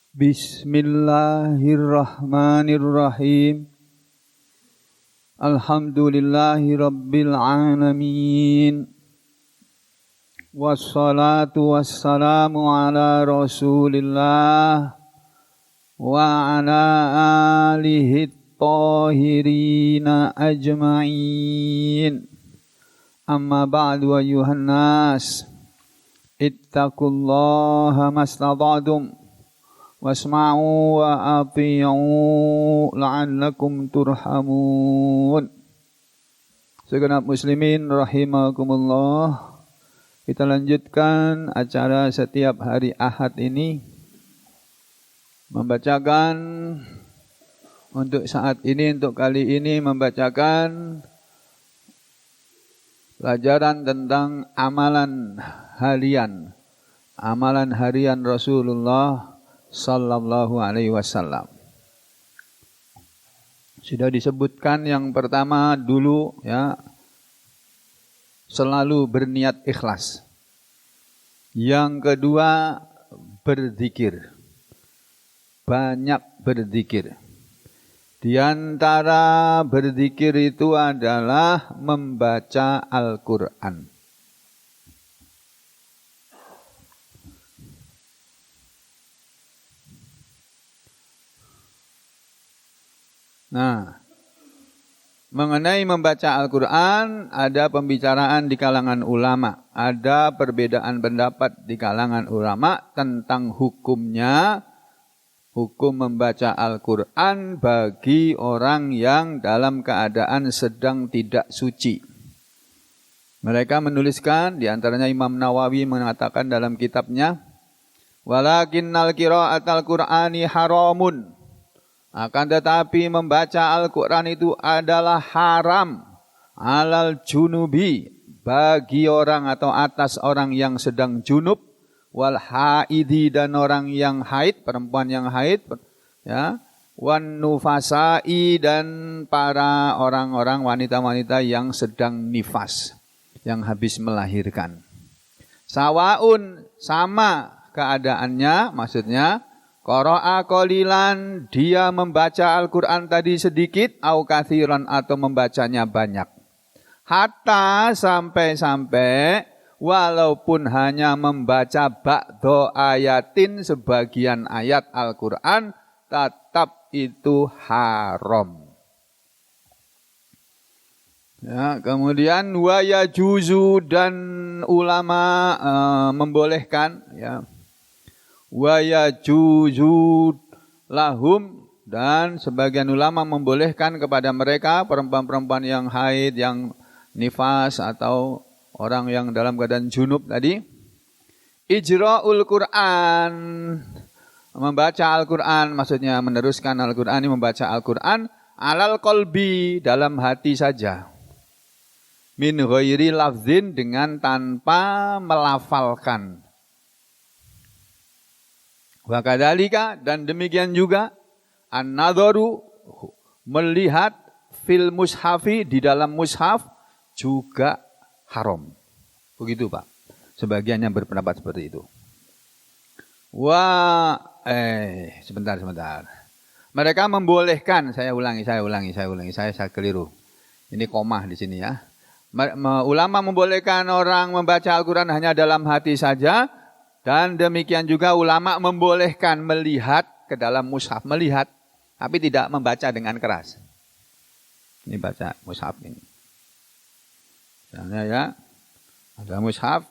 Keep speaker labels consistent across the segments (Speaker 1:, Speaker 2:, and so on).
Speaker 1: Bismillahirrahmanirrahim. Alhamdulillahi rabbil alamin. Wassalatu wassalamu ala Rasulillah wa ala alihi tahirina ajma'in. Amma ba'du ayyuhan nas, ittaqullaha mastata'tum wasma'u wa ati'u la'allakum turhamun. Segenap muslimin rahimakumullah. Kita lanjutkan acara setiap hari Ahad ini, membacakan untuk saat ini, untuk kali ini membacakan pelajaran tentang amalan harian Rasulullah sallallahu alaihi wasallam. Sudah disebutkan yang pertama dulu ya, selalu berniat ikhlas. Yang kedua berzikir. Banyak berzikir. Di antara berzikir itu adalah membaca Al-Quran. Nah, mengenai membaca Al-Quran, ada pembicaraan di kalangan ulama. Ada perbedaan pendapat di kalangan ulama tentang hukumnya. Hukum membaca Al-Quran bagi orang yang dalam keadaan sedang tidak suci. Mereka menuliskan, di antaranya Imam Nawawi mengatakan dalam kitabnya, walakinnal qira'atal Qur'ani haramun. Akan tetapi membaca Al-Quran itu adalah haram alal junubi, bagi orang atau atas orang yang sedang junub, wal haidi, dan orang yang haid, perempuan yang haid, ya, wan nufasai, dan para orang-orang wanita-wanita yang sedang nifas, yang habis melahirkan. Sawaun, sama keadaannya, maksudnya qara'a qalilan, dia membaca Al-Quran tadi sedikit, au kathiran, atau membacanya banyak. Hatta sampai-sampai walaupun hanya membaca ba'do ayatin, sebagian ayat Al-Quran, tetap itu haram. Ya, kemudian wa yajuzu, dan ulama membolehkan, ya, wa yajuzu lahum, dan sebagian ulama membolehkan kepada mereka, perempuan-perempuan yang haid, yang nifas, atau orang yang dalam keadaan junub tadi, ijra'ul Qur'an, membaca Al-Quran, maksudnya meneruskan Al-Quran, membaca Al-Quran, alal qalbi, dalam hati saja. Min ghairi lafzin, dengan tanpa melafalkan. Wa kadzalika, dan demikian juga, an-nadharu, melihat, fil mushafi, di dalam mushaf, juga haram. Begitu Pak. Sebagiannya berpendapat seperti itu. Sebentar. Mereka membolehkan, saya ulangi, saya keliru. Ini komah di sini ya. Ulama membolehkan orang membaca Al-Quran hanya dalam hati saja, dan demikian juga ulama membolehkan melihat ke dalam mushaf, melihat, tapi tidak membaca dengan keras. Ini baca mushaf ini. Misalnya ya, ada mushaf.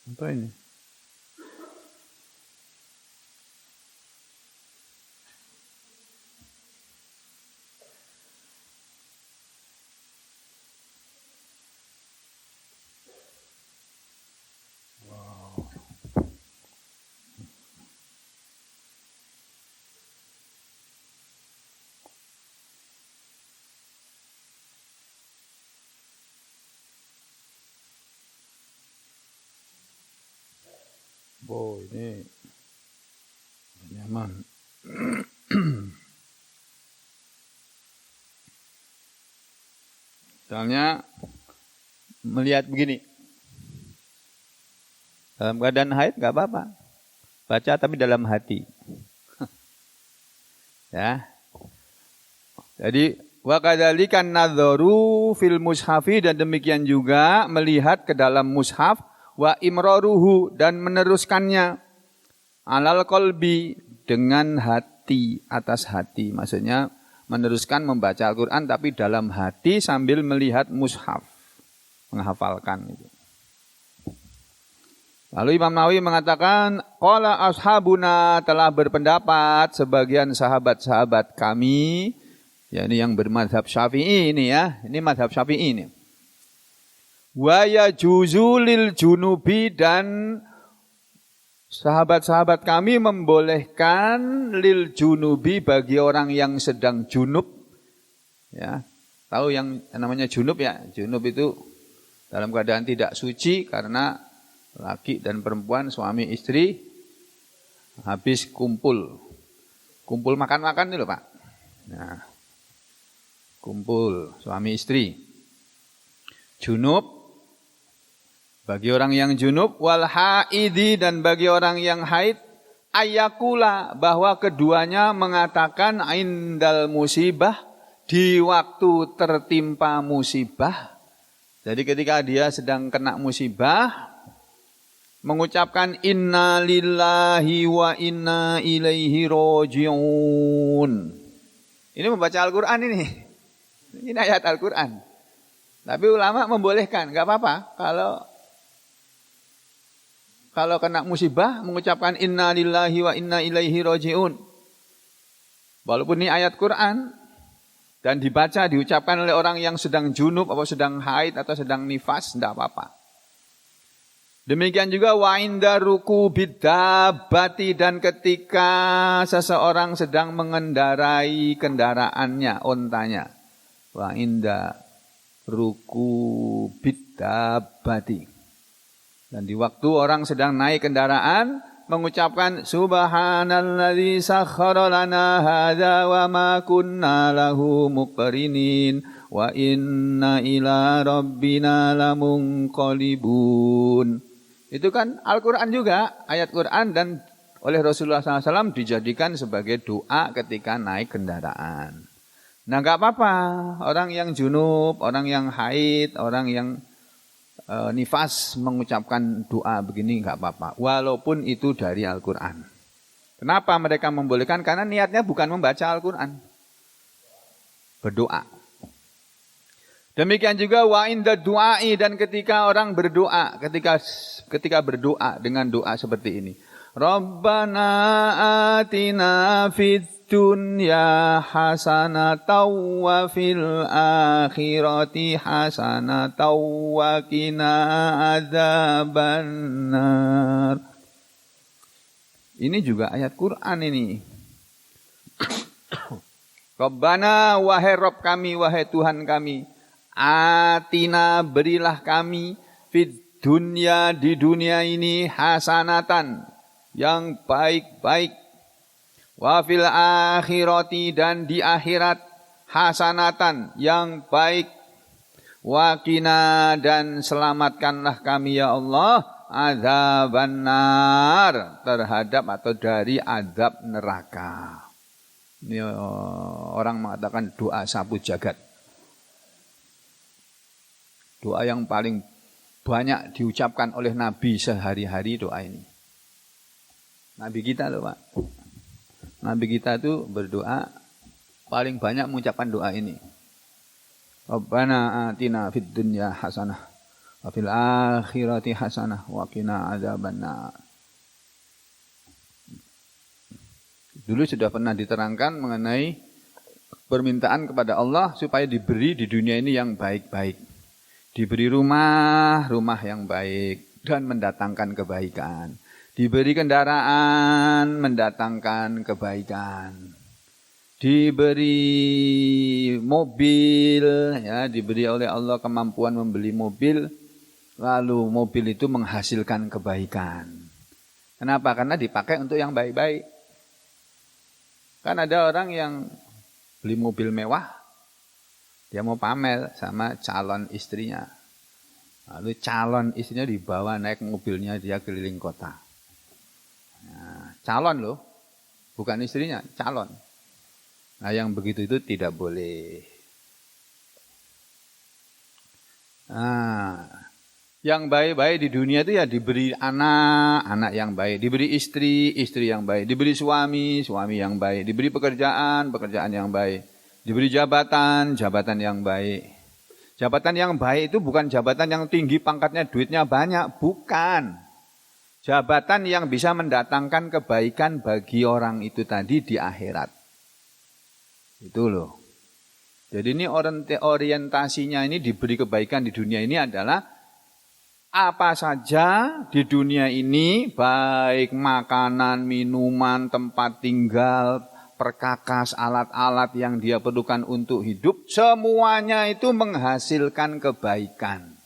Speaker 1: Apa ini? Oh, ini nyaman. Misalnya melihat begini. Dalam keadaan haid nggak apa-apa. Baca tapi dalam hati. Ya. Jadi wa kadzalikan nadzaru fil mushafi, dan demikian juga melihat ke dalam mushaf, wa imraruhu, dan meneruskannya alal qalbi, dengan hati, atas hati. Maksudnya meneruskan membaca Al-Quran tapi dalam hati sambil melihat mushaf, menghafalkan itu. Lalu Imam Nawawi mengatakan, qala ashabuna, telah berpendapat sebagian sahabat-sahabat kami, yakni yang bermadhab Syafi'i ini ya, ini madhab Syafi'i ini. Wa yajuzu lil junubi, dan sahabat-sahabat kami membolehkan lil junubi, bagi orang yang sedang junub. Ya, tahu yang namanya junub ya? Junub itu dalam keadaan tidak suci karena laki dan perempuan, suami istri habis kumpul makan-makan itu loh Pak. Nah, kumpul suami istri. Junub bagi orang yang junub, wal haidi, dan bagi orang yang haid, ayakula, bahwa keduanya mengatakan indal musibah, di waktu tertimpa musibah. Jadi ketika dia sedang kena musibah, mengucapkan inna lillahi wa inna ilaihi raji'un. Ini membaca Al-Quran ini. Ini ayat Al-Quran. Tapi ulama membolehkan, enggak apa-apa kalau kena musibah mengucapkan inna lillahi wa inna ilaihi raji'un. Walaupun ini ayat Quran dan diucapkan oleh orang yang sedang junub atau sedang haid atau sedang nifas, enggak apa-apa. Demikian juga wa inda ruku bidabbati, dan ketika seseorang sedang mengendarai kendaraannya, ontanya. Wa inda ruku bidabbati. Dan di waktu orang sedang naik kendaraan, mengucapkan subhanalladzi sakhkhara lana hadza wa ma kunna lahu muqrinin wa inna ila rabbina lamunqalibun. Itu kan Al-Quran juga, ayat Quran, dan oleh Rasulullah SAW dijadikan sebagai doa ketika naik kendaraan. Nah enggak apa-apa, orang yang junub, orang yang haid, orang yang nifas mengucapkan doa begini enggak apa-apa, walaupun itu dari Al-Quran. Kenapa mereka membolehkan? Karena niatnya bukan membaca Al-Quran, berdoa. Demikian juga wa inda du'ai, dan ketika orang berdoa, ketika berdoa dengan doa seperti ini. Rabbana atina fid dunya hasanatan wa fil akhirati hasanatan wa qina adzabannar. Ini juga ayat Quran ini. Rabbana, wahai Rabb kami, wahai Tuhan kami, atina, berilah kami, fid dunya, di dunia ini, hasanatan, yang baik-baik, wa fil akhirati, dan di akhirat, hasanatan, yang baik, wa qina, dan selamatkanlah kami ya Allah, adzabannar, terhadap atau dari azab neraka. Ini orang mengatakan doa sapu jagat. Doa yang paling banyak diucapkan oleh Nabi sehari-hari, doa ini. Nabi kita loh Pak. Nabi kita itu berdoa paling banyak mengucapkan doa ini. Rabbana atina fid dunya hasanah wa fil akhirati hasanah wa qina adzabannar. Dulu sudah pernah diterangkan mengenai permintaan kepada Allah supaya diberi di dunia ini yang baik-baik. Diberi rumah yang baik dan mendatangkan kebaikan. Diberi kendaraan, mendatangkan kebaikan. Diberi mobil, ya, diberi oleh Allah kemampuan membeli mobil, lalu mobil itu menghasilkan kebaikan. Kenapa? Karena dipakai untuk yang baik-baik. Kan ada orang yang beli mobil mewah, dia mau pamer sama calon istrinya. Lalu calon istrinya dibawa naik mobilnya dia keliling kota. Nah, calon loh, bukan istrinya, calon. Nah yang begitu itu tidak boleh. Nah, yang baik-baik di dunia itu ya diberi anak, anak yang baik. Diberi istri, istri yang baik. Diberi suami, suami yang baik. Diberi pekerjaan, pekerjaan yang baik. Diberi jabatan, jabatan yang baik. Jabatan yang baik itu bukan jabatan yang tinggi pangkatnya, duitnya banyak. Bukan. Jabatan yang bisa mendatangkan kebaikan bagi orang itu tadi di akhirat. Itu loh. Jadi ini orientasinya ini diberi kebaikan di dunia ini adalah apa saja di dunia ini, baik makanan, minuman, tempat tinggal, perkakas, alat-alat yang dia perlukan untuk hidup, semuanya itu menghasilkan kebaikan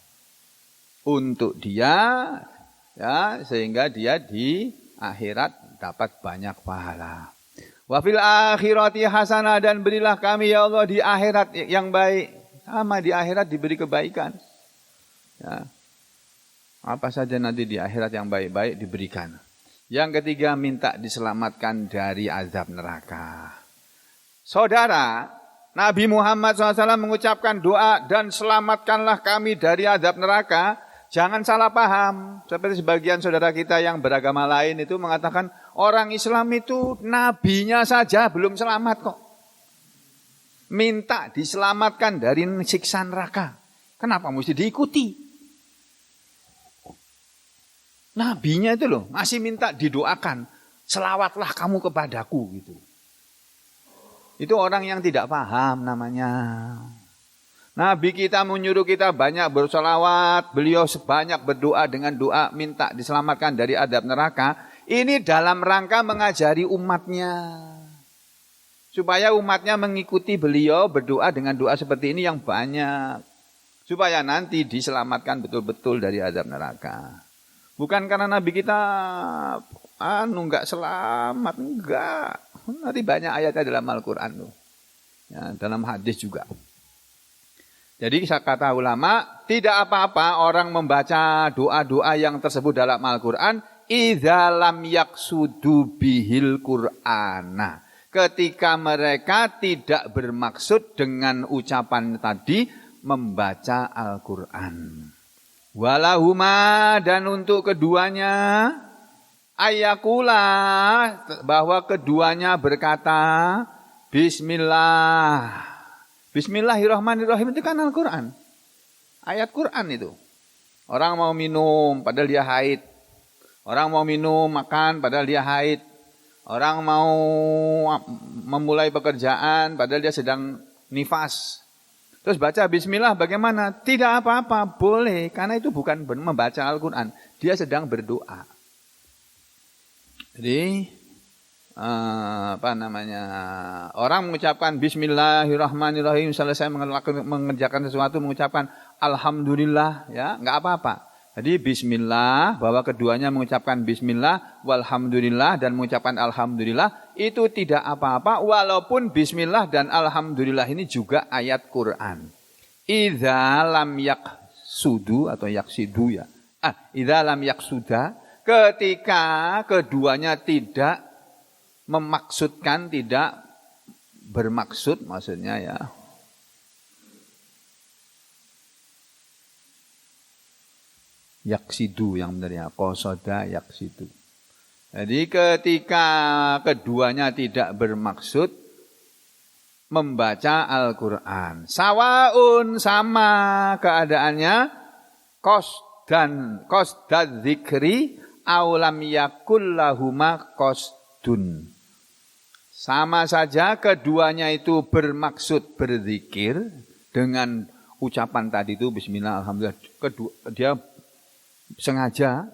Speaker 1: untuk dia, ya, sehingga dia di akhirat dapat banyak pahala. Wa fil akhirati hasanah, dan berilah kami ya Allah di akhirat yang baik. Sama di akhirat diberi kebaikan. Ya. Apa saja nanti di akhirat yang baik-baik diberikan. Yang ketiga, minta diselamatkan dari azab neraka. Saudara, Nabi Muhammad SAW mengucapkan doa, dan selamatkanlah kami dari azab neraka. Jangan salah paham. Seperti sebagian saudara kita yang beragama lain itu mengatakan, orang Islam itu nabinya saja belum selamat kok. Minta diselamatkan dari siksa neraka. Kenapa mesti diikuti? Nabinya itu loh masih minta didoakan, selawatlah kamu kepadaku gitu. Itu orang yang tidak paham namanya. Nabi kita menyuruh kita banyak bersolawat, beliau sebanyak berdoa dengan doa minta diselamatkan dari azab neraka. Ini dalam rangka mengajari umatnya. Supaya umatnya mengikuti beliau berdoa dengan doa seperti ini yang banyak. Supaya nanti diselamatkan betul-betul dari azab neraka. Bukan karena Nabi kita enggak selamat, enggak. Nanti banyak ayatnya dalam Al-Quran tuh. Ya, dalam hadis juga. Jadi kata ulama, tidak apa-apa orang membaca doa-doa yang tersebut dalam Al-Quran, idza lam yaqsudu bihil Qur'ana. Ketika mereka tidak bermaksud dengan ucapan tadi membaca Al-Quran. Walahuma, dan untuk keduanya ayakula, bahwa keduanya berkata Bismillah. Bismillahirrahmanirrahim itu kan Al-Quran, ayat Quran itu. Orang mau minum padahal dia haid, orang mau minum makan padahal dia haid, orang mau memulai pekerjaan padahal dia sedang nifas. Terus baca bismillah bagaimana? Tidak apa-apa, boleh. Karena itu bukan membaca Al-Quran. Dia sedang berdoa. Jadi, orang mengucapkan bismillahirrahmanirrahim, selesai mengerjakan sesuatu, mengucapkan alhamdulillah, ya, enggak apa-apa. Jadi bismillah, bahwa keduanya mengucapkan bismillah, walhamdulillah, dan mengucapkan alhamdulillah, itu tidak apa-apa, walaupun bismillah dan alhamdulillah ini juga ayat Quran. Idza lam yaqsudu atau yaqsidu ya. Idza lam yaqsuda, ketika keduanya tidak memaksudkan, tidak bermaksud maksudnya ya. Yaksidu yang benar ya, qasoda yaksidu. Jadi ketika keduanya tidak bermaksud membaca Al-Quran, sawaun, sama keadaannya, qasdan dzikri aulam yakul lahuma qasdun. Sama saja keduanya itu bermaksud berzikir dengan ucapan tadi itu bismillah alhamdulillah, dia sengaja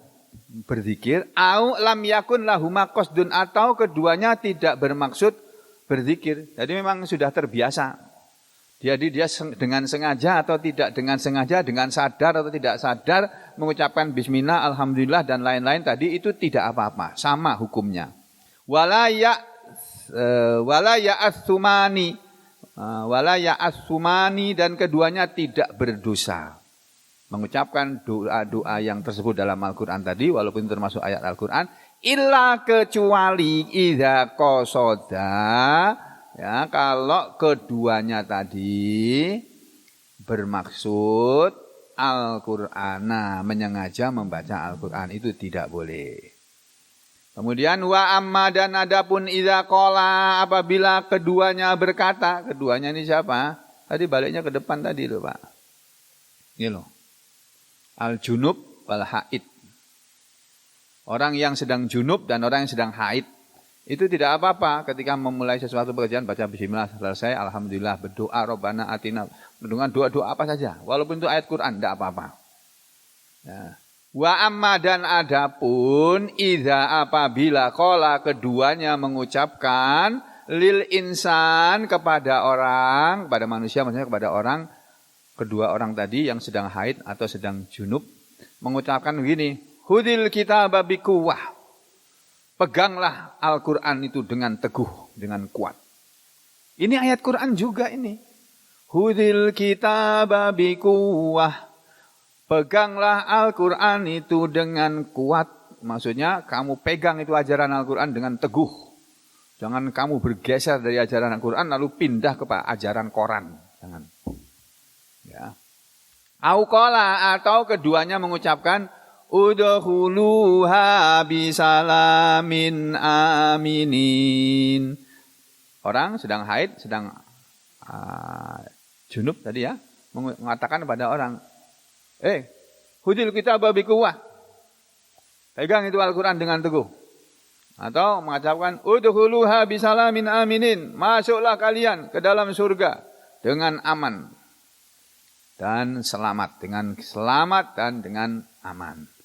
Speaker 1: berzikir, au lam yakun lahuma qasdun, atau keduanya tidak bermaksud berzikir. Jadi memang sudah terbiasa Jadi dia dengan sengaja atau tidak dengan sengaja, dengan sadar atau tidak sadar mengucapkan bismillah, alhamdulillah dan lain-lain tadi itu tidak apa-apa, sama hukumnya. Wala ya'atsumani dan keduanya tidak berdosa. Mengucapkan doa-doa yang tersebut dalam Al-Qur'an tadi walaupun termasuk ayat Al-Qur'an illa kecuali idza qasada. Ya, kalau keduanya tadi bermaksud Al-Qur'ana, menyengaja membaca Al-Qur'an itu tidak boleh. Kemudian wa amma dan adapun idza qala apabila keduanya berkata, keduanya ini siapa? Tadi baliknya ke depan tadi loh, Pak. Ini loh. Al-junub wal haid. Orang yang sedang junub dan orang yang sedang haid. Itu tidak apa-apa ketika memulai sesuatu pekerjaan baca bismillah selesai alhamdulillah berdoa Rabbana atina dengan doa-doa apa saja walaupun itu ayat Quran tidak apa-apa. Ya. Wa amma dan adapun idza apabila qala keduanya mengucapkan lil insan kepada orang, pada manusia maksudnya kepada orang, kedua orang tadi yang sedang haid atau sedang junub mengucapkan begini, hudil kitaba biquwwah. Peganglah Al-Quran itu dengan teguh, dengan kuat. Ini ayat Quran juga ini. Hudil kitaba biquwwah. Peganglah Al-Quran itu dengan kuat. Maksudnya kamu pegang itu ajaran Al-Quran dengan teguh. Jangan kamu bergeser dari ajaran Al-Quran lalu pindah kepada ajaran koran. Jangan. Ya. Auqala atau keduanya mengucapkan udkhuluha bisalamin aminin. Orang sedang haid, sedang junub tadi ya, mengatakan kepada orang, hudil kitaba biquwwah. Pegang itu Al-Quran dengan teguh. Atau mengucapkan udkhuluha bisalamin aminin. Masuklah kalian ke dalam surga dengan aman dan selamat, dengan selamat dan dengan aman.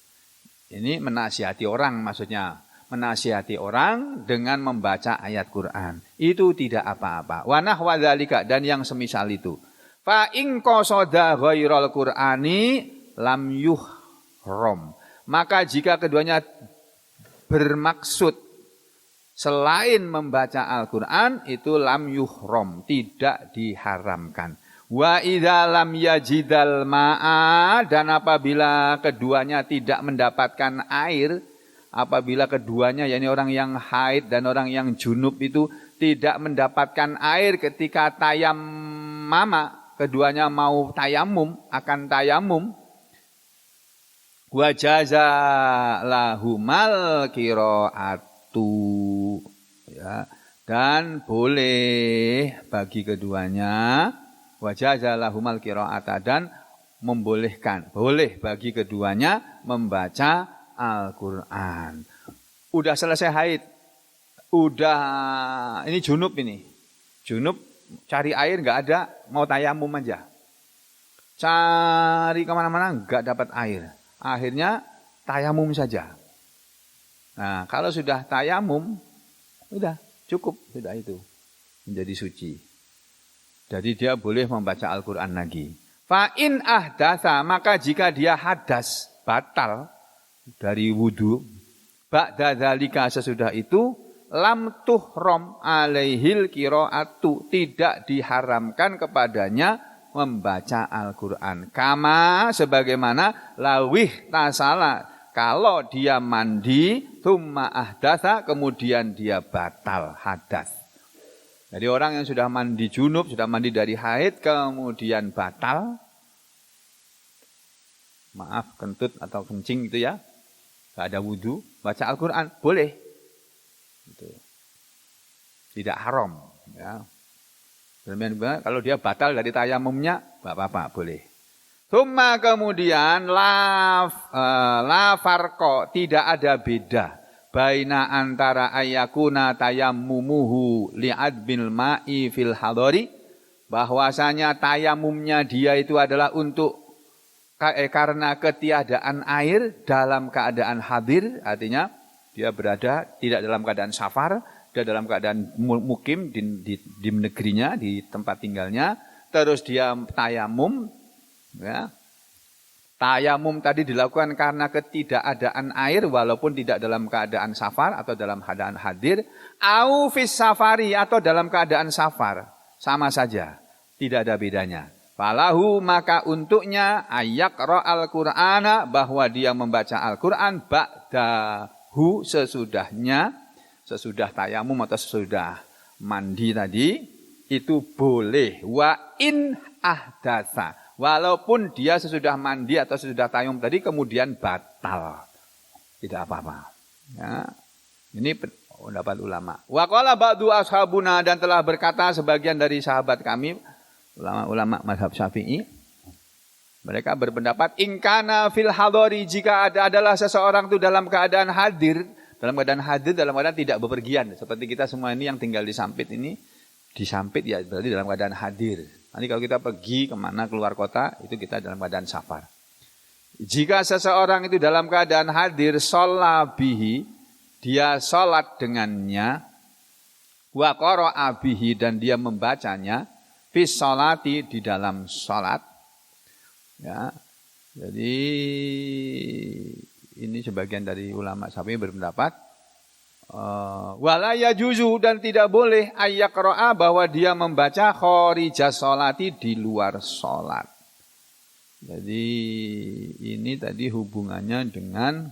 Speaker 1: Ini menasihati orang maksudnya. Menasihati orang dengan membaca ayat Quran. Itu tidak apa-apa. Wa nahwa dzalika dan yang semisal itu. Fa in qasada ghairal Qur'ani lam yuhram. Maka jika keduanya bermaksud selain membaca Al-Quran itu lam yuhram, tidak diharamkan. Wa idza lam yajidal ma'a dan apabila keduanya tidak mendapatkan air, apabila keduanya yakni orang yang haid dan orang yang junub itu tidak mendapatkan air ketika tayammama, keduanya mau tayamum, akan tayamum, wajaza lahumal qiraatu ya, dan boleh bagi keduanya wajaza lahumal qiraata dan membolehkan, boleh bagi keduanya membaca Al-Quran. Udah selesai haid, udah ini junub cari air nggak ada, mau tayamum aja, cari kemana-mana nggak dapat air, akhirnya tayamum saja. Nah kalau sudah tayamum, udah cukup, sudah itu menjadi suci. Jadi dia boleh membaca Al-Quran lagi. Fa'in ahdatsa, maka jika dia hadas, batal dari wudu, ba'da dzalika sesudah itu, lam tuhram alaihil qiraatu, tidak diharamkan kepadanya membaca Al-Quran. Kama sebagaimana lawih tasala, kalau dia mandi, tsumma ahdatsa, kemudian dia batal hadas. Jadi orang yang sudah mandi junub, sudah mandi dari haid, kemudian batal, maaf kentut atau kencing gitu ya, gak ada wudu, baca Al-Quran, boleh. Gitu. Tidak haram. Ya. Kalau dia batal dari tayamumnya, gak apa-apa, boleh. Tsumma kemudian la farqa, tidak ada beda. Baina antara ayakuna tayammumuhu li'ad bil ma'i fil hadari, bahwasanya tayamumnya dia itu adalah untuk karena ketiadaan air dalam keadaan hadir, artinya dia berada tidak dalam keadaan safar, dia dalam keadaan mukim di negerinya, di tempat tinggalnya, terus dia tayamum, ya. Tayamum tadi dilakukan karena ketidakadaan air walaupun tidak dalam keadaan safar atau dalam keadaan hadir, au fis safari atau dalam keadaan safar, sama saja, tidak ada bedanya. Falahu maka untuknya ayaqra al-Qur'ana bahwa dia membaca Al-Qur'an ba'dahu sesudahnya, sesudah tayamum atau sesudah mandi tadi itu boleh. Wa in ahdatsa, walaupun dia sesudah mandi atau sesudah tayamum tadi kemudian batal, tidak apa-apa. Ya. Ini pendapat ulama. Wa qala ba'du ashabuna, dan telah berkata sebagian dari sahabat kami, ulama-ulama mazhab Syafi'i, mereka berpendapat ingkana fil hadori, jika adalah seseorang itu dalam keadaan hadir, dalam keadaan tidak bepergian, seperti kita semua ini yang tinggal di Sampit ini, di Sampit ya berarti dalam keadaan hadir. Nanti kalau kita pergi kemana keluar kota, itu kita dalam keadaan safar. Jika seseorang itu dalam keadaan hadir, sholat bihi, dia sholat dengannya, wa qara'a bihi, dan dia membacanya, fis sholati, di dalam sholat. Ya, jadi ini sebagian dari ulama Syafi'i berpendapat, wala yajuzu, dan tidak boleh ayyaqra'a, bahwa dia membaca kharijas sholati, di luar sholat. Jadi ini tadi hubungannya dengan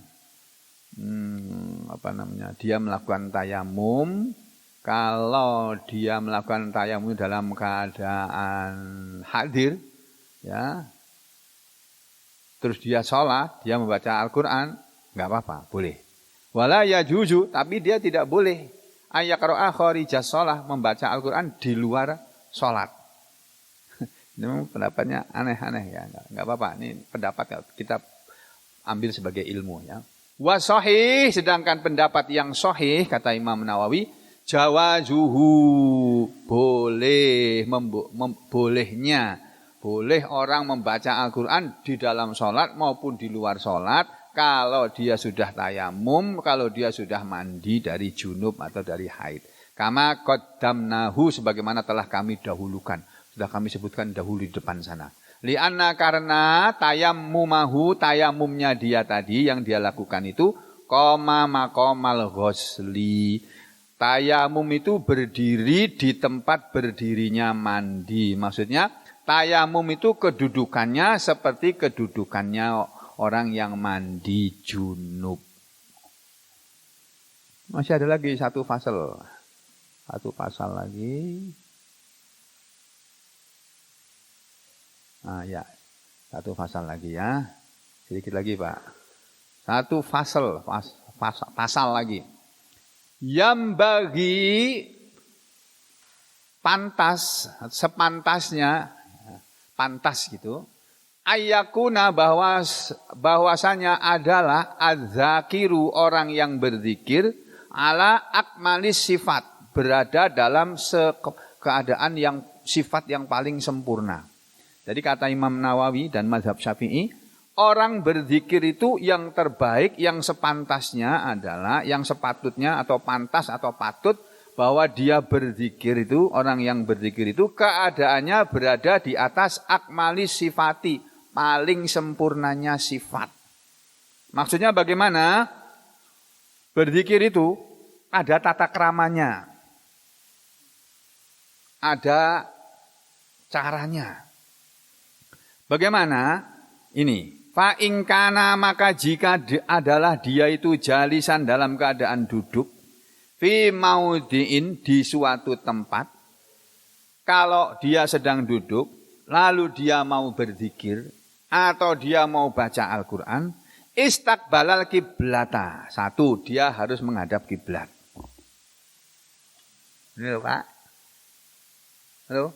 Speaker 1: dia melakukan tayamum. Kalau dia melakukan tayamum dalam keadaan hadir, ya, terus dia sholat, dia membaca Al-Quran, nggak apa-apa, boleh. Wala yajuzu, tapi dia tidak boleh ayyaqra'a kharijas shalah, membaca Al-Quran di luar sholat. Ini pendapatnya aneh-aneh ya, nggak apa-apa. Ini pendapat kita ambil sebagai ilmu ya. Wa sahih, sedangkan pendapat yang sahih kata Imam Nawawi, jawazuhu, boleh, boleh orang membaca Al-Quran di dalam sholat maupun di luar sholat, kalau dia sudah tayamum, kalau dia sudah mandi dari junub atau dari haid. Kama qaddamnahu, sebagaimana telah kami dahulukan. Sudah kami sebutkan dahulu di depan sana. Li'anna, karena tayammumahu, tayamumnya dia tadi yang dia lakukan itu qoma maqamal ghusli. Tayamum itu berdiri di tempat berdirinya mandi. Maksudnya tayamum itu kedudukannya seperti kedudukannya orang yang mandi junub. Masih ada lagi satu pasal lagi. Ya, satu pasal lagi ya. Sedikit lagi Pak. Satu pasal lagi. Yang bagi pantas gitu. Ayyakuna, bahwasanya adalah adzakiru, orang yang berzikir, ala akmalis sifat, berada dalam keadaan yang sifat yang paling sempurna. Jadi kata Imam Nawawi dan mazhab Syafi'i, orang berzikir itu yang terbaik, yang sepantasnya adalah, yang sepatutnya atau pantas atau patut, bahwa dia berzikir itu, orang yang berzikir itu keadaannya berada di atas akmalis sifati, paling sempurnanya sifat. Maksudnya bagaimana? Berzikir itu ada tata keramanya, ada caranya. Bagaimana? Ini, fa ingkana, maka jika adalah dia itu jalisan, dalam keadaan duduk, fi maudiin, di suatu tempat. Kalau dia sedang duduk, lalu dia mau berzikir atau dia mau baca Al-Quran, istaqbalal kiblata. Satu, dia harus menghadap kiblat. Ini loh Pak. Halo?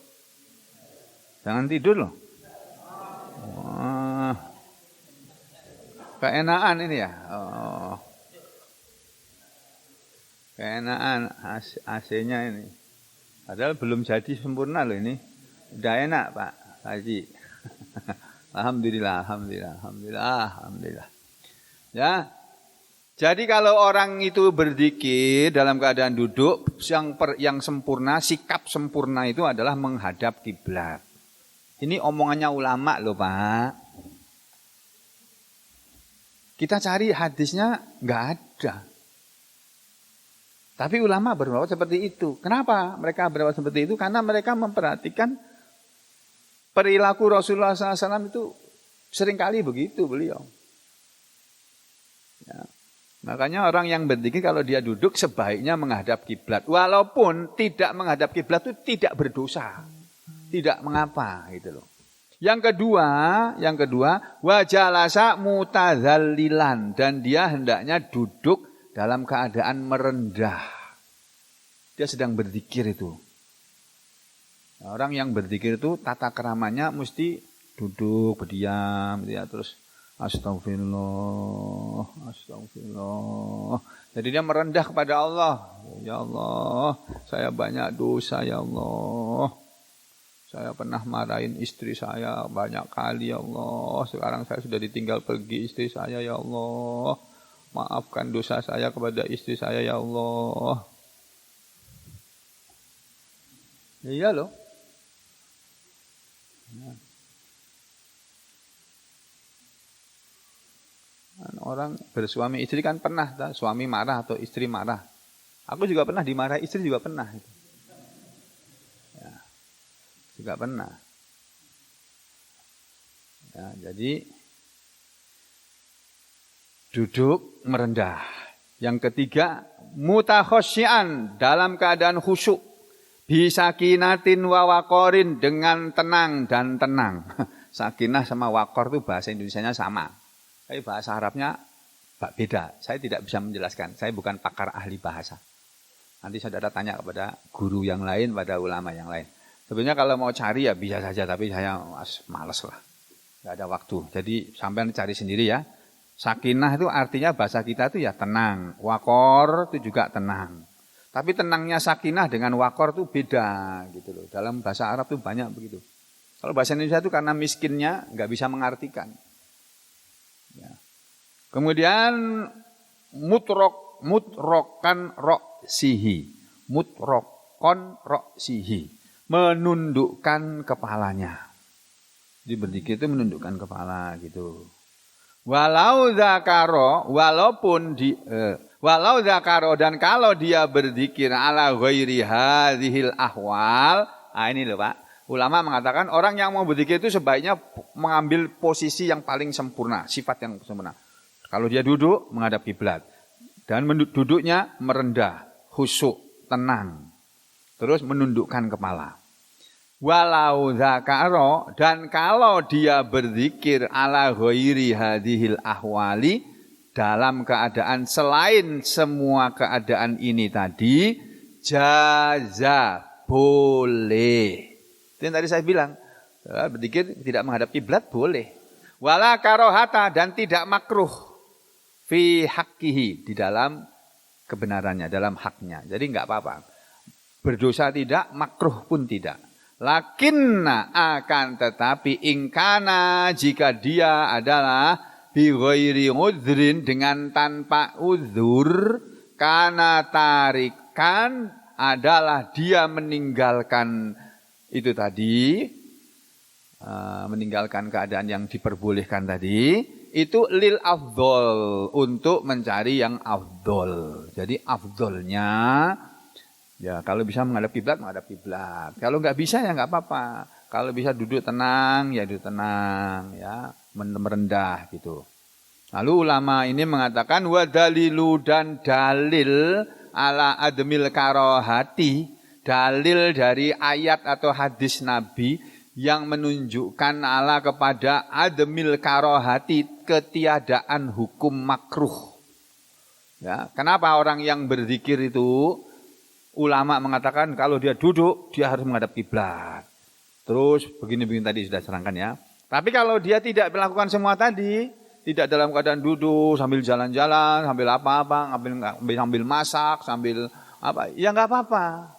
Speaker 1: Jangan tidur loh. Keenaan ini ya. Keenaan AC-nya ini. Padahal belum jadi sempurna loh ini. Udah enak Pak Haji. Alhamdulillah. Ya. Jadi kalau orang itu berzikir dalam keadaan duduk, yang sempurna, sikap sempurna itu adalah menghadap kiblat. Ini omongannya ulama loh Pak. Kita cari hadisnya nggak ada. Tapi ulama berpendapat seperti itu. Kenapa mereka berpendapat seperti itu? Karena mereka memperhatikan perilaku Rasulullah SAW itu seringkali begitu beliau. Ya. Makanya orang yang berzikir kalau dia duduk sebaiknya menghadap kiblat. Walaupun tidak menghadap kiblat itu tidak berdosa. Tidak mengapa gitu loh. Yang kedua, wajalasa mutadzallilan, dan dia hendaknya duduk dalam keadaan merendah. Dia sedang berzikir itu. Nah, orang yang berzikir itu tata keramanya mesti duduk, berdiam, ya, terus astagfirullah, astagfirullah. Jadi dia merendah kepada Allah. Ya Allah, saya banyak dosa ya Allah. Saya pernah marahin istri saya banyak kali ya Allah. Sekarang saya sudah ditinggal pergi istri saya ya Allah. Maafkan dosa saya kepada istri saya ya Allah. Iya loh. Orang bersuami istri kan pernah, suami marah atau istri marah. Aku juga pernah dimarahi istri juga pernah. Ya, juga pernah. Ya, jadi duduk merendah. Yang ketiga, mutakhosyian, dalam keadaan khusyuk. Bisakinatin wa waqorin, dengan tenang dan tenang. Sakinah sama waqor itu bahasa Indonesianya sama. Tapi bahasa Arabnya beda. Saya tidak bisa menjelaskan. Saya bukan pakar ahli bahasa. Nanti saudara tanya kepada guru yang lain, pada ulama yang lain. Sebenarnya kalau mau cari ya bisa saja, tapi saya malas lah. Tidak ada waktu. Jadi sampai cari sendiri ya. Sakinah itu artinya bahasa kita itu ya tenang. Waqor itu juga tenang. Tapi tenangnya sakinah dengan waqor itu beda gitu loh. Dalam bahasa Arab itu banyak begitu. Kalau bahasa Indonesia itu karena miskinnya nggak bisa mengartikan. Ya. Kemudian mutrokan roksihi, mutrokon roksihi, menundukkan kepalanya. Jadi berzikir itu menundukkan kepala gitu. Walau zakaro, dan kalau dia berzikir ala ghairi hadhil ahwal. Ini loh Pak. Ulama mengatakan orang yang mau berzikir itu sebaiknya mengambil posisi yang paling sempurna, sifat yang sempurna. Kalau dia duduk menghadap kiblat dan duduknya merendah, khusyuk, tenang. Terus menundukkan kepala. Walau zakaro, dan kalau dia berzikir ala ghairi hadhil ahwali, dalam keadaan selain semua keadaan ini tadi, jaza, boleh. Itu yang tadi saya bilang, berzikir tidak menghadap kiblat boleh. Wala karohata, dan tidak makruh fi haqqihi, di dalam kebenarannya, dalam haknya. Jadi enggak apa-apa. Berdosa tidak, makruh pun tidak. Lakinna, akan tetapi, ingkana, jika dia adalah bi ghairi udhrin, dengan tanpa uzur, kana tarikan, adalah dia meninggalkan itu tadi, meninggalkan keadaan yang diperbolehkan tadi, itu lil afdol, untuk mencari yang afdol. Jadi afdolnya, ya kalau bisa menghadap kiblat, menghadap kiblat. Kalau nggak bisa ya nggak apa-apa. Kalau bisa duduk tenang, ya duduk tenang, ya merendah gitu. Lalu ulama ini mengatakan wadalilu, dan dalil ala admil karohati, dalil dari ayat atau hadis Nabi yang menunjukkan ala kepada admil karohati, ketiadaan hukum makruh. Ya, kenapa orang yang berzikir itu ulama mengatakan kalau dia duduk dia harus menghadap kiblat. Terus begini-begini tadi sudah serangkan ya. Tapi kalau dia tidak melakukan semua tadi, tidak dalam keadaan duduk sambil jalan-jalan, sambil apa-apa, sambil masak, sambil apa, ya nggak apa-apa.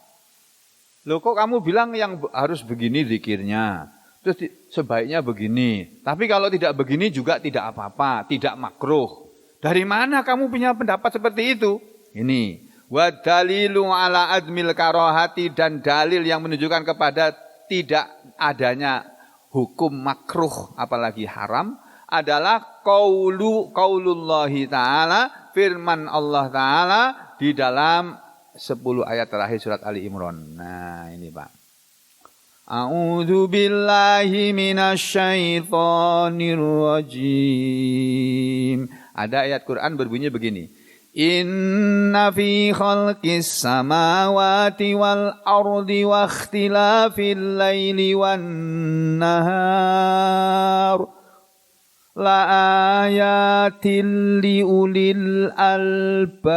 Speaker 1: Loh kok kamu bilang yang harus begini zikirnya, terus sebaiknya begini. Tapi kalau tidak begini juga tidak apa-apa, tidak makruh. Dari mana kamu punya pendapat seperti itu? Ini wa dalilu ala admil karohati, dan dalil yang menunjukkan kepada tidak adanya hukum makruh apalagi haram adalah qaulullahi ta'ala, firman Allah Ta'ala di dalam 10 ayat terakhir surat Ali Imran. Nah ini Pak. A'udzu billahi minasyaitonir rajim. Ada ayat Quran berbunyi begini. Inna fi khalqis samawati wal ardi wa ikhtilafil laili wan nahar la ayatil liulil albab.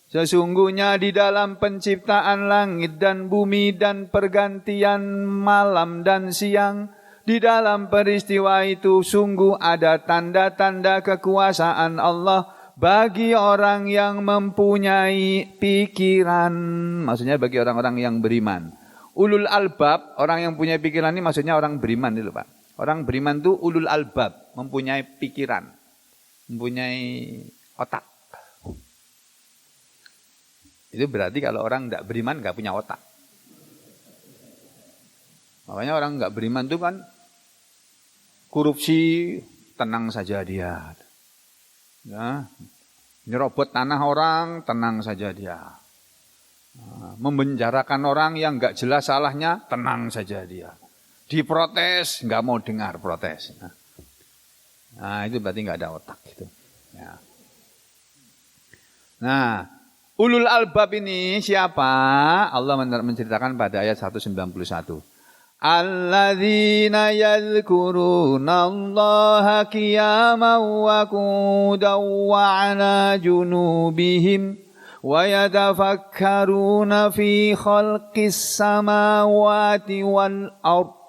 Speaker 1: Sesungguhnya di dalam penciptaan langit dan bumi dan pergantian malam dan siang, di dalam peristiwa itu sungguh ada tanda-tanda kekuasaan Allah bagi orang yang mempunyai pikiran. Maksudnya bagi orang-orang yang beriman. Ulul albab, orang yang punya pikiran ini maksudnya orang beriman itu Pak. Orang beriman itu ulul albab, mempunyai pikiran, mempunyai otak. Itu berarti kalau orang tidak beriman nggak punya otak. Makanya orang nggak beriman itu kan korupsi, tenang saja dia. Ya, nyerobot tanah orang, tenang saja dia. Memenjarakan orang yang nggak jelas salahnya, tenang saja dia. Diprotes, nggak mau dengar protes. Nah itu berarti nggak ada otak gitu. Ya. Nah, ulul albab ini siapa? Allah menceritakan pada ayat 191. Alladzina yadhkuruna Allaha qiyaman wa qu'udan wa 'ala junubihim wa yatafakkaruna fi khalqis samawati wal ardh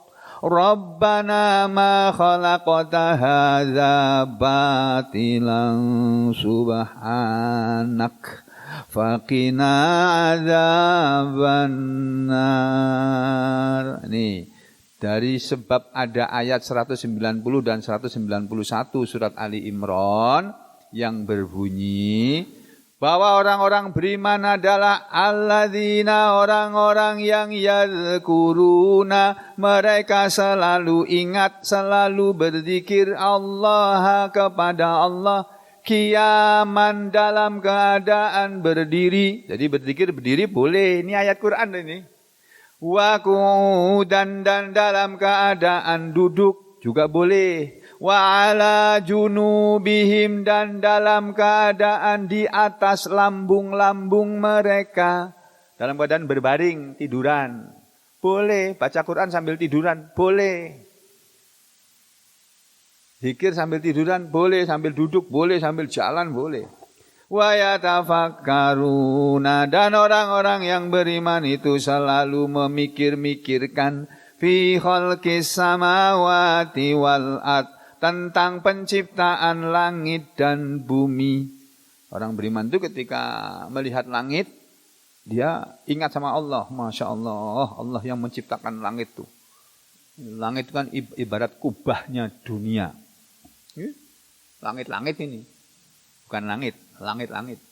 Speaker 1: Rabbana ma khalaqta hadza batilan subhanak faqina adzabannar. Ini dari sebab ada ayat 190 dan 191 surat Ali Imran yang berbunyi bahwa orang-orang beriman adalah alladzina, orang-orang yang yadhkuruna, mereka selalu ingat, selalu berzikir Allah kepada Allah, qiyaman, dalam keadaan berdiri. Jadi berzikir berdiri boleh, ini ayat Quran ini. Wa qu'udan, dan dalam keadaan duduk juga boleh. Wa 'ala junubihim, dan dalam keadaan di atas lambung-lambung mereka. Dalam keadaan berbaring, tiduran. Boleh. Baca Quran sambil tiduran. Boleh. Zikir sambil tiduran. Boleh. Sambil duduk. Boleh. Sambil jalan. Boleh. Wa yatafakkaruna, dan orang-orang yang beriman itu selalu memikir-mikirkan fi khalqis samawati wal ardh, tentang penciptaan langit dan bumi. Orang beriman itu ketika melihat langit, dia ingat sama Allah. Masya Allah, Allah yang menciptakan langit itu. Langit itu kan ibarat kubahnya dunia. Langit-langit ini. Bukan langit, langit-langit.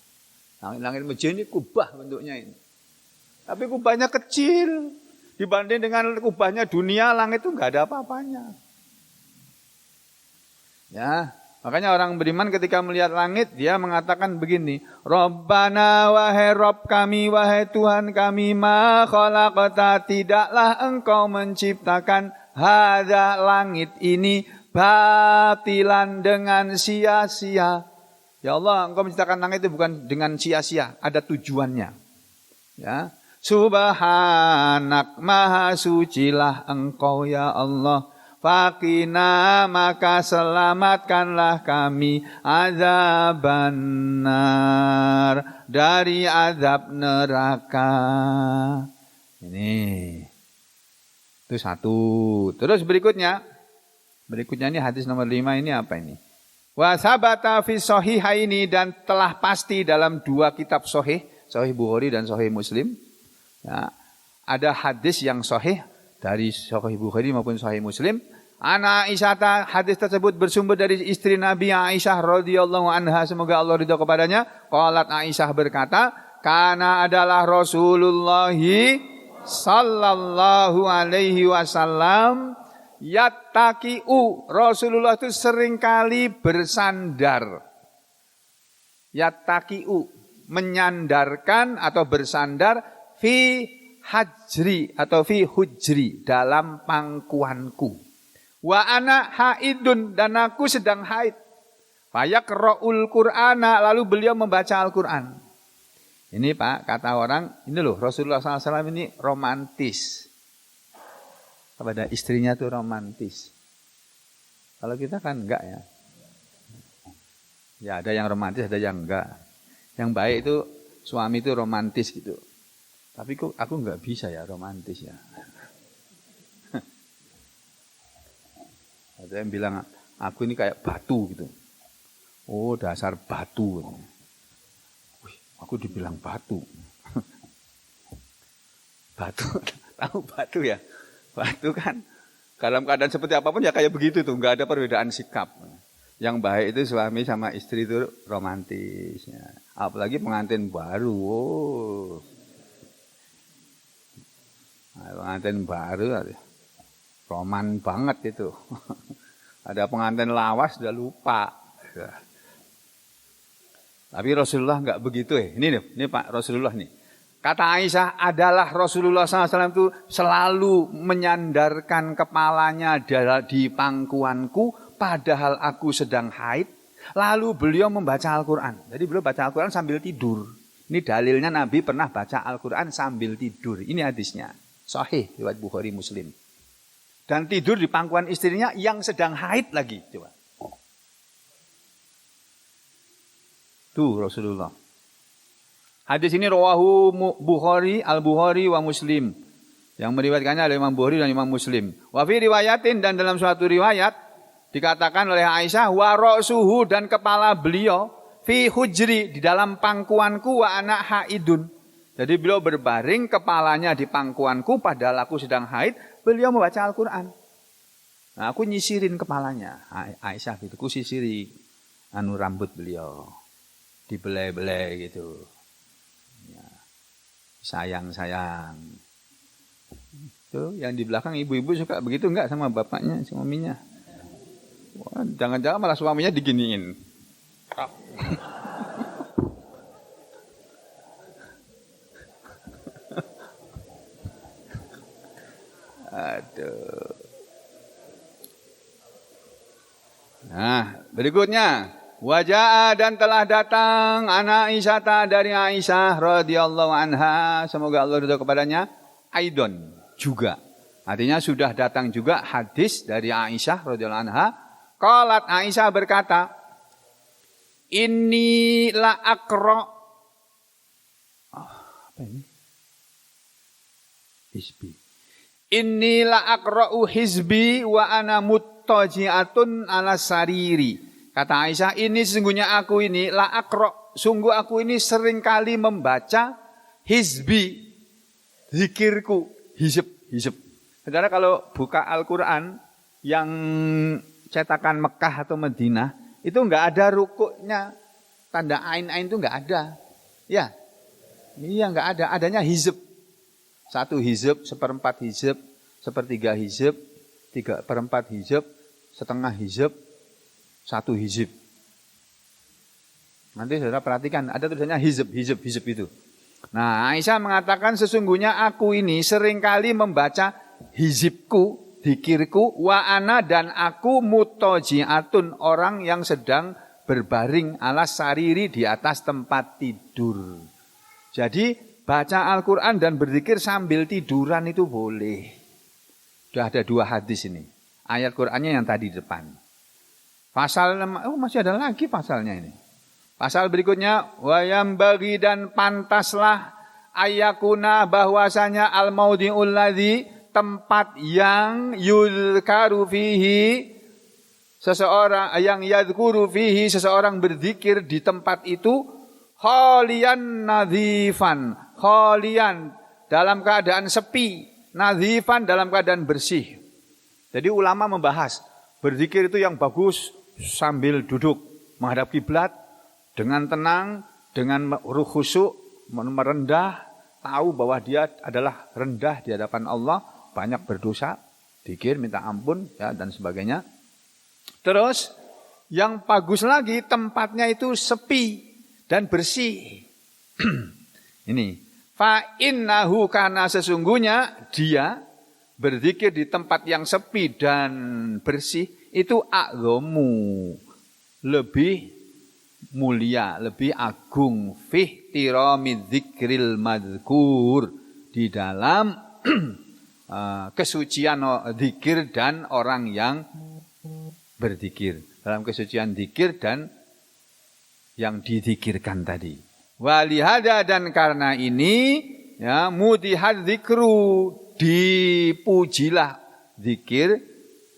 Speaker 1: Langit-langit masjid ini kubah bentuknya ini. Tapi kubahnya kecil. Dibanding dengan kubahnya dunia, langit itu nggak ada apa-apanya. Ya, makanya orang beriman ketika melihat langit, dia mengatakan begini, Rabbana, wahai Rabb kami, wahai Tuhan kami, ma khalaqta, tidaklah engkau menciptakan hadza, langit ini, batilan, dengan sia-sia. Ya Allah, engkau menciptakan langit itu bukan dengan sia-sia, ada tujuannya. Ya, Subhanak, maha sucilah engkau ya Allah. Faqina, maka selamatkanlah kami, azabannar, dari azab neraka. Ini itu satu. Terus berikutnya ini hadis nomor 5 ini apa ini? Wa sabata fi sahihaini, dan telah pasti dalam 2 kitab sahih, Sahih Bukhari dan Sahih Muslim. Ya, ada hadis yang sahih dari Sahih Bukhari maupun Sahih Muslim. Ana Aisyah, hadis tersebut bersumber dari istri Nabi Aisyah radhiyallahu anha, semoga Allah ridha kepadanya. Qalat, Aisyah berkata, kana adalah Rasulullah sallallahu alaihi wasallam yattaqi'u. Rasulullah itu seringkali bersandar. Yattaqi'u, menyandarkan atau bersandar fi hajri atau fi hujri, dalam pangkuanku. Wa ana haidun, dan aku sedang haid. Fayaqra'ul Qur'ana, lalu beliau membaca Al-Qur'an. Ini Pak, kata orang, ini loh Rasulullah SAW ini romantis. Kepada istrinya tuh romantis. Kalau kita kan enggak ya. Ya ada yang romantis, ada yang enggak. Yang baik itu suami itu romantis gitu. Tapi kok aku enggak bisa ya romantis ya. Ada yang bilang aku ini kayak batu gitu. Oh dasar batu. Wih, aku dibilang batu. Batu, tahu batu ya? Batu kan dalam keadaan seperti apapun ya kayak begitu tuh, enggak ada perbedaan sikap. Yang baik itu suami sama istri itu romantis. Ya. Apalagi pengantin baru. Oh. Nah, pengantin baru roman banget itu. Ada pengantin lawas udah lupa. Ya. Tapi Rasulullah enggak begitu ya. Ini Pak Rasulullah nih. Kata Aisyah adalah Rasulullah SAW itu selalu menyandarkan kepalanya di pangkuanku padahal aku sedang haid. Lalu beliau membaca Al-Quran. Jadi beliau baca Al-Quran sambil tidur. Ini dalilnya Nabi pernah baca Al-Quran sambil tidur. Ini hadisnya. Sahih riwayat Bukhari Muslim. Dan tidur di pangkuan istrinya yang sedang haid lagi. Coba. Tuh Rasulullah. Hadis ini rawahu Bukhari, Al-Bukhari wa Muslim. Yang meriwayatkannya adalah Imam Bukhari dan Imam Muslim. Wa fi riwayatin, dan dalam suatu riwayat dikatakan oleh Aisyah wa ra'suhu, dan kepala beliau fi hujri, di dalam pangkuanku, wa ana haidun. Jadi beliau berbaring, kepalanya di pangkuanku padahal aku sedang haid, beliau membaca Al-Qur'an. Nah, aku nyisirin kepalanya. Aisyah gitu, aku sisiri rambut beliau. Dibelai-belai gitu. Sayang-sayang. Tuh, yang di belakang ibu-ibu suka begitu enggak sama bapaknya, suaminya? Wah, jangan-jangan malah suaminya diginiin. Aduh. Nah, berikutnya. Wajah, dan telah datang anak Aisyah dari Aisyah radhiyallahu anha, semoga Allah ridho kepadanya, aidon juga. Artinya sudah datang juga hadis dari Aisyah radhiyallahu anha. Qalat, Aisyah berkata, inni la aqra. Apa ini? Hizbi. Inni la aqra'u hizbi wa ana muttaji'atun ala sariri. Kata Aisyah, ini sesungguhnya aku ini la akro, sungguh aku ini seringkali membaca hizbi, zikirku, hizb. Saudara kalau buka Al-Quran yang cetakan Mekah atau Madinah, itu enggak ada rukuknya, tanda ain-ain itu enggak ada. Ya, iya enggak ada, adanya hizb. 1 hizb, 1/4 hizb, 1/3 hizb, 3/4 hizb, setengah hizb, 1 hizib. Nanti saudara perhatikan, ada tulisannya hizib itu. Nah, Aisyah mengatakan sesungguhnya aku ini seringkali membaca hizibku, dzikirku, wa ana, dan aku muttaji'atun, orang yang sedang berbaring ala sariri, di atas tempat tidur. Jadi baca Al-Quran dan berzikir sambil tiduran itu boleh. Sudah ada 2 hadis ini. Ayat Qurannya yang tadi di depan. Pasal, masih ada lagi pasalnya ini. Pasal berikutnya, wayam bagi, dan pantaslah ayakuna, bahwasanya al-maudhi'ul ladzi, tempat yang yuzkaru fihi, seseorang yang yadhkuru fihi, seseorang berzikir di tempat itu, khalian nadhifan, khalian dalam keadaan sepi, nadhifan dalam keadaan bersih. Jadi ulama membahas berzikir itu yang bagus sambil duduk menghadap kiblat dengan tenang, dengan ruh khusyuk, merendah, tahu bahwa dia adalah rendah di hadapan Allah, banyak berdosa, zikir, minta ampun, ya, dan sebagainya. Terus yang bagus lagi tempatnya itu sepi dan bersih. Ini fa innahu, karena sesungguhnya dia berzikir di tempat yang sepi dan bersih itu a'dhamu, lebih mulia, lebih agung, fi ihtirami dzikril madzkur, di dalam kesucian zikir dan orang yang berzikir, dalam kesucian zikir dan yang dizikirkan tadi. Walihada, dan karena ini ya mudihad zikru, dipujilah zikir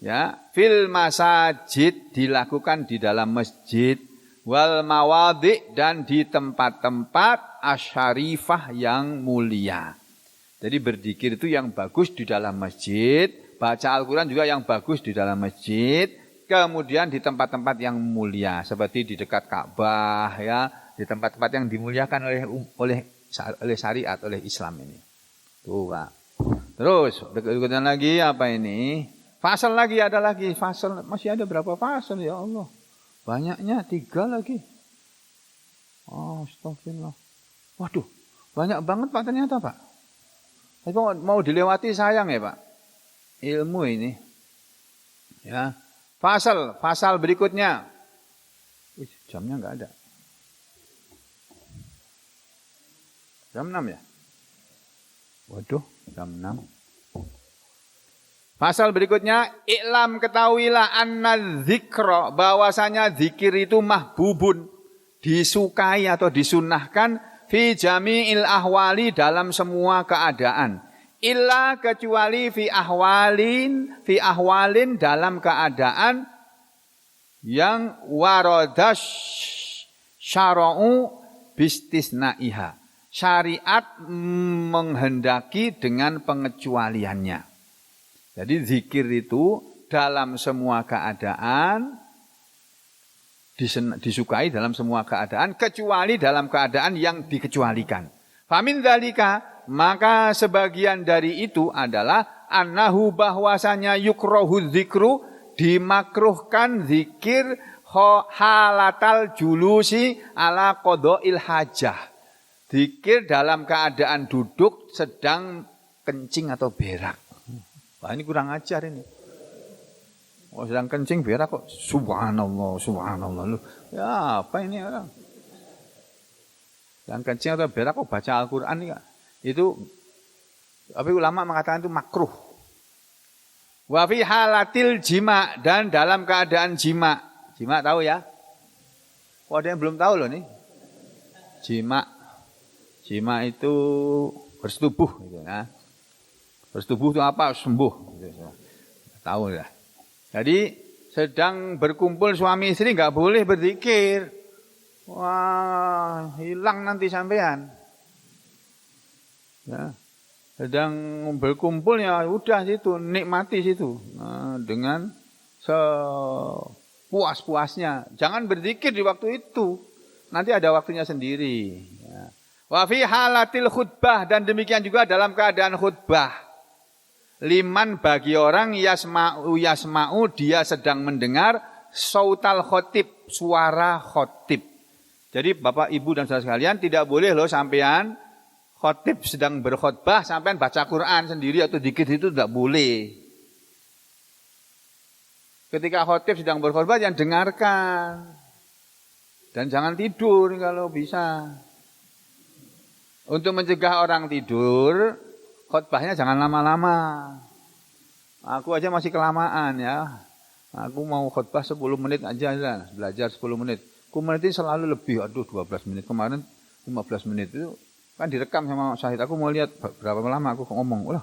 Speaker 1: ya fil masajid, dilakukan di dalam masjid, wal mawadhi, dan di tempat-tempat asyarifah yang mulia. Jadi berzikir itu yang bagus di dalam masjid, baca Al-Quran juga yang bagus di dalam masjid, kemudian di tempat-tempat yang mulia seperti di dekat Ka'bah, ya, di tempat-tempat yang dimuliakan oleh syariat, oleh Islam ini. Tuh, Pak. Terus berikutnya lagi apa ini? Fasal lagi, ada lagi fasal. Masih ada berapa fasal ya Allah? Banyaknya 3 lagi. Oh, astagfirullah. Waduh, banyak banget Pak ternyata Pak. Tapi mau dilewati sayang ya Pak. Ilmu ini. Ya. Fasal berikutnya. Jamnya enggak ada. Jam 6 ya? Waduh, jam 6. Pasal berikutnya, iklam, ketahuilah anna dzikra, bahwasanya zikir itu mahbubun, disukai atau disunahkan fi jami'il ahwali, dalam semua keadaan. Illa, kecuali fi ahwalin dalam keadaan yang waradas syara'u bistisna'iha. Syariat menghendaki dengan pengecualiannya. Jadi zikir itu dalam semua keadaan disukai, dalam semua keadaan, kecuali dalam keadaan yang dikecualikan. Famin dzalika, maka sebagian dari itu adalah annahu, bahwasanya yukrohu zikru, dimakruhkan zikir halatal julusi ala qada'il hajah. Zikir dalam keadaan duduk sedang kencing atau berak. Wah, ini kurang ajar ini. Oh, sedang kencing berak kok subhanallah, subhanallah. Loh, ya apa ini orang? Sedang kencing atau berak kok baca Al-Quran ini, itu, tapi ulama mengatakan itu makruh. Wa fi halatil jima, dan dalam keadaan jima. Jima tahu ya? Oh, ada yang belum tahu loh nih. Jima itu bersetubuh gitu, ya. Bersetubuh itu apa? Sembuh gitu. Tahu ya. Jadi sedang berkumpul suami istri nggak boleh berzikir. Wah, hilang nanti sampean. Ya. Sedang berkumpul ya udah situ, nikmati situ. Nah, dengan sepuas-puasnya. Jangan berzikir di waktu itu. Nanti ada waktunya sendiri. Ya. Wa fi halatil khutbah, dan demikian juga dalam keadaan khutbah. Liman, bagi orang yasma'u dia sedang mendengar sautal khotib, suara khotib. Jadi Bapak Ibu dan saudara sekalian, tidak boleh loh sampean khotib sedang berkhutbah sampean baca Quran sendiri atau dzikir, itu tidak boleh. Ketika khotib sedang berkhutbah jangan dengarkan. Dan jangan tidur kalau bisa. Untuk mencegah orang tidur, khutbahnya jangan lama-lama. Aku aja masih kelamaan ya. Aku mau khutbah 10 menit aja, belajar 10 menit. Menit selalu lebih, 12 menit. Kemarin 15 menit itu kan direkam sama Syahid. Aku mau lihat berapa lama aku ngomong.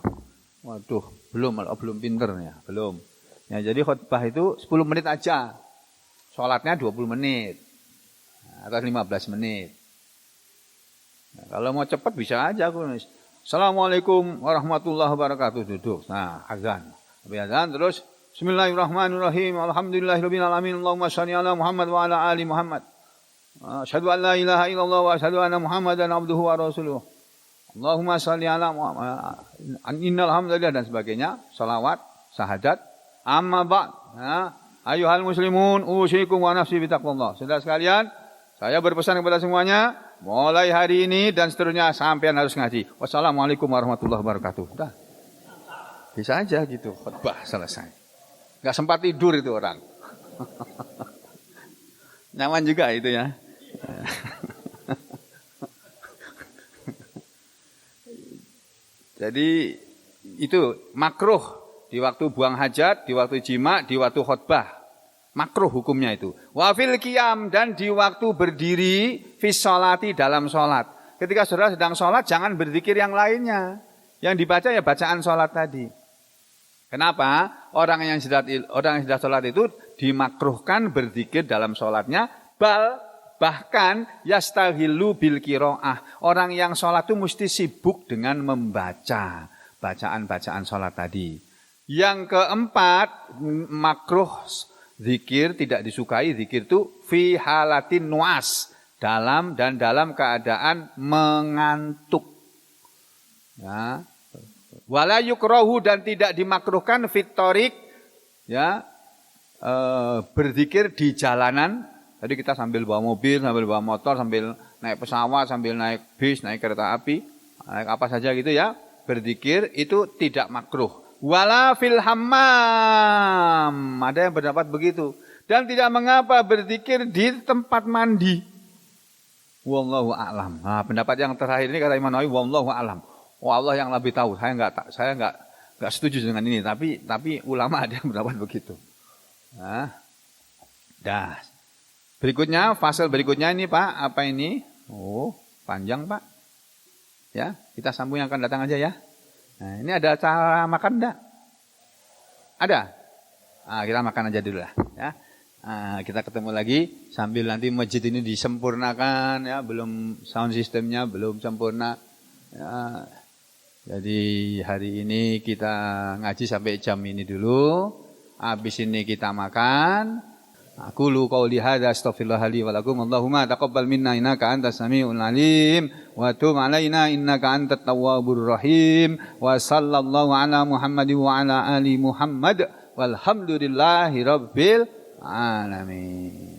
Speaker 1: Waduh, belum pinter ya, belum. Ya, jadi khutbah itu 10 menit aja. Sholatnya 20 menit. Atau 15 menit. Nah, kalau mau cepat bisa aja aku. Assalamualaikum warahmatullahi wabarakatuh, duduk. Nah, azan. Habis azan terus bismillahirrahmanirrahim. Alhamdulillahirabbil alamin. Allahumma shalli ala Muhammad wa ala ali Muhammad. Asyhadu an la ilaha illallah wa asyhadu anna Muhammadan abduhu wa rasuluh. Allahumma sholli ala Muhammad, innal hamdalillah dan sebagainya, salawat, syahadat. Amma ba'd. Ayuhal muslimun, usikum wa nafsi bitaqwallah. Saudara sekalian, saya berpesan kepada semuanya, mulai hari ini dan seterusnya sampean harus ngaji. Wassalamualaikum warahmatullahi wabarakatuh. Dah. Bisa aja gitu, khutbah selesai. Enggak sempat tidur itu orang. Nyaman juga itu ya. Jadi itu makruh di waktu buang hajat, di waktu jima, di waktu khutbah. Makruh hukumnya itu. Wa fil qiyam dan di waktu berdiri fi sholati dalam sholat. Ketika saudara sedang sholat jangan berzikir yang lainnya. Yang dibaca ya bacaan sholat tadi. Kenapa? Orang yang sedang sholat itu dimakruhkan berzikir dalam sholatnya. Bahkan yastaghilu bil qiraah. Orang yang sholat itu mesti sibuk dengan membaca bacaan-bacaan sholat tadi. Yang keempat, makruh zikir, tidak disukai zikir itu fi halatin nuas, dalam keadaan mengantuk. Ya. Wala yukrahu dan tidak dimakruhkan fitorik, ya, berzikir di jalanan. Tadi kita sambil bawa mobil, sambil bawa motor, sambil naik pesawat, sambil naik bis, naik kereta api, naik apa saja gitu ya. Berzikir itu tidak makruh. Wala fil hammam. Ada yang berpendapat begitu. Dan tidak mengapa berzikir di tempat mandi. Wallahu a'lam. Nah, pendapat yang terakhir ini kata Imam Nawawi, wallahu a'lam. Oh, Allah yang lebih tahu. Saya enggak setuju dengan ini, tapi ulama ada yang berpendapat begitu. Nah. Dah. Berikutnya, fasal berikutnya ini Pak, apa ini? Oh, panjang Pak. Ya, kita sambung yang akan datang aja ya. Nah, ini ada cara makan enggak? Ada? Kita makan aja dulu lah. Ya. Kita ketemu lagi sambil nanti masjid ini disempurnakan. Ya, belum sound systemnya belum sempurna. Ya. Jadi hari ini kita ngaji sampai jam ini dulu. Habis ini kita makan. Aqulu qouli hadza astaghfirullah li wa lakum. Allahumma taqabbal minna innaka antas samiul alim wa tub alaina innaka antat tawwabur rahim. Wa sallallahu ala Muhammadin wa ala ali Muhammad walhamdulillahi rabbil alamin.